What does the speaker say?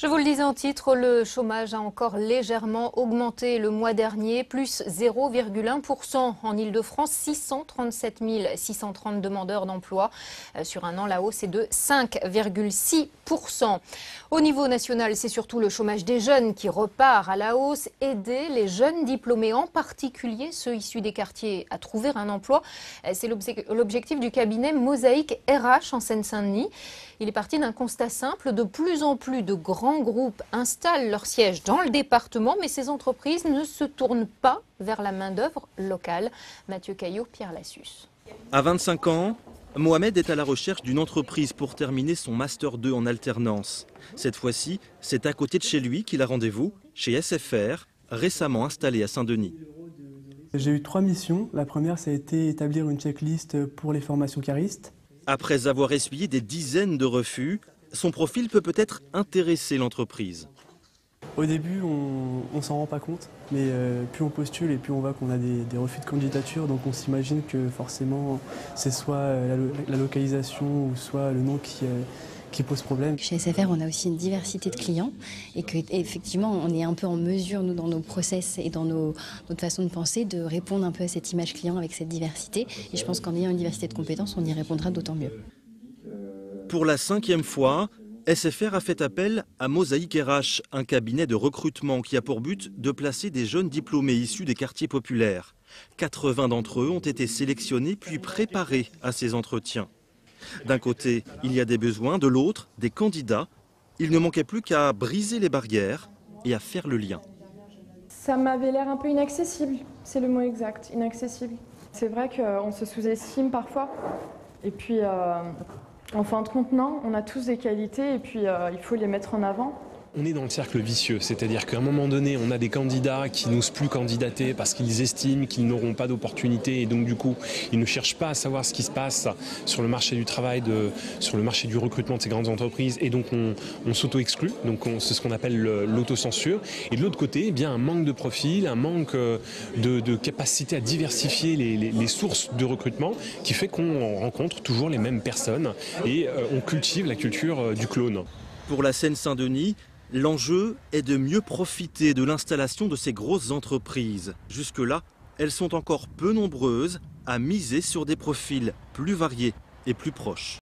Je vous le disais en titre, le chômage a encore légèrement augmenté le mois dernier, plus 0,1% en Île-de-France, 637 630 demandeurs d'emploi. Sur un an, la hausse est de 5,6%. Au niveau national, c'est surtout le chômage des jeunes qui repart à la hausse. Aider les jeunes diplômés, en particulier ceux issus des quartiers, à trouver un emploi, c'est l'objectif du cabinet Mosaïque RH en Seine-Saint-Denis. Il est parti d'un constat simple, de plus en plus de grands groupes installent leur siège dans le département, mais ces entreprises ne se tournent pas vers la main-d'œuvre locale. Mathieu Caillot, Pierre Lassus. À 25 ans, Mohamed est à la recherche d'une entreprise pour terminer son Master 2 en alternance. Cette fois-ci, c'est à côté de chez lui qu'il a rendez-vous, chez SFR, récemment installé à Saint-Denis. J'ai eu 3 missions. La première, ça a été établir une checklist pour les formations caristes. Après avoir essuyé des dizaines de refus, son profil peut-être intéresser l'entreprise. Au début, on s'en rend pas compte, mais plus on postule et plus on voit qu'on a des refus de candidature, donc on s'imagine que forcément c'est soit la localisation ou soit le nom qui pose problème. Chez SFR, on a aussi une diversité de clients et qu'effectivement, on est un peu en mesure, nous, dans nos process et dans notre façon de penser, de répondre un peu à cette image client avec cette diversité. Et je pense qu'en ayant une diversité de compétences, on y répondra d'autant mieux. Pour la 5e fois, SFR a fait appel à Mosaïque RH, un cabinet de recrutement qui a pour but de placer des jeunes diplômés issus des quartiers populaires. 80 d'entre eux ont été sélectionnés puis préparés à ces entretiens. D'un côté, il y a des besoins, de l'autre, des candidats. Il ne manquait plus qu'à briser les barrières et à faire le lien. Ça m'avait l'air un peu inaccessible, c'est le mot exact, inaccessible. C'est vrai qu'on se sous-estime parfois. Et puis, en fin de compte, non, on a tous des qualités et puis il faut les mettre en avant. On est dans le cercle vicieux, c'est-à-dire qu'à un moment donné, on a des candidats qui n'osent plus candidater parce qu'ils estiment qu'ils n'auront pas d'opportunité et donc du coup, ils ne cherchent pas à savoir ce qui se passe sur le marché du travail, sur le marché du recrutement de ces grandes entreprises et donc on s'auto-exclut, donc c'est ce qu'on appelle l'autocensure. Et de l'autre côté, eh bien, un manque de profil, un manque de capacité à diversifier les sources de recrutement qui fait qu'on rencontre toujours les mêmes personnes et on cultive la culture du clone. Pour la Seine-Saint-Denis, l'enjeu est de mieux profiter de l'installation de ces grosses entreprises. Jusque-là, elles sont encore peu nombreuses à miser sur des profils plus variés et plus proches.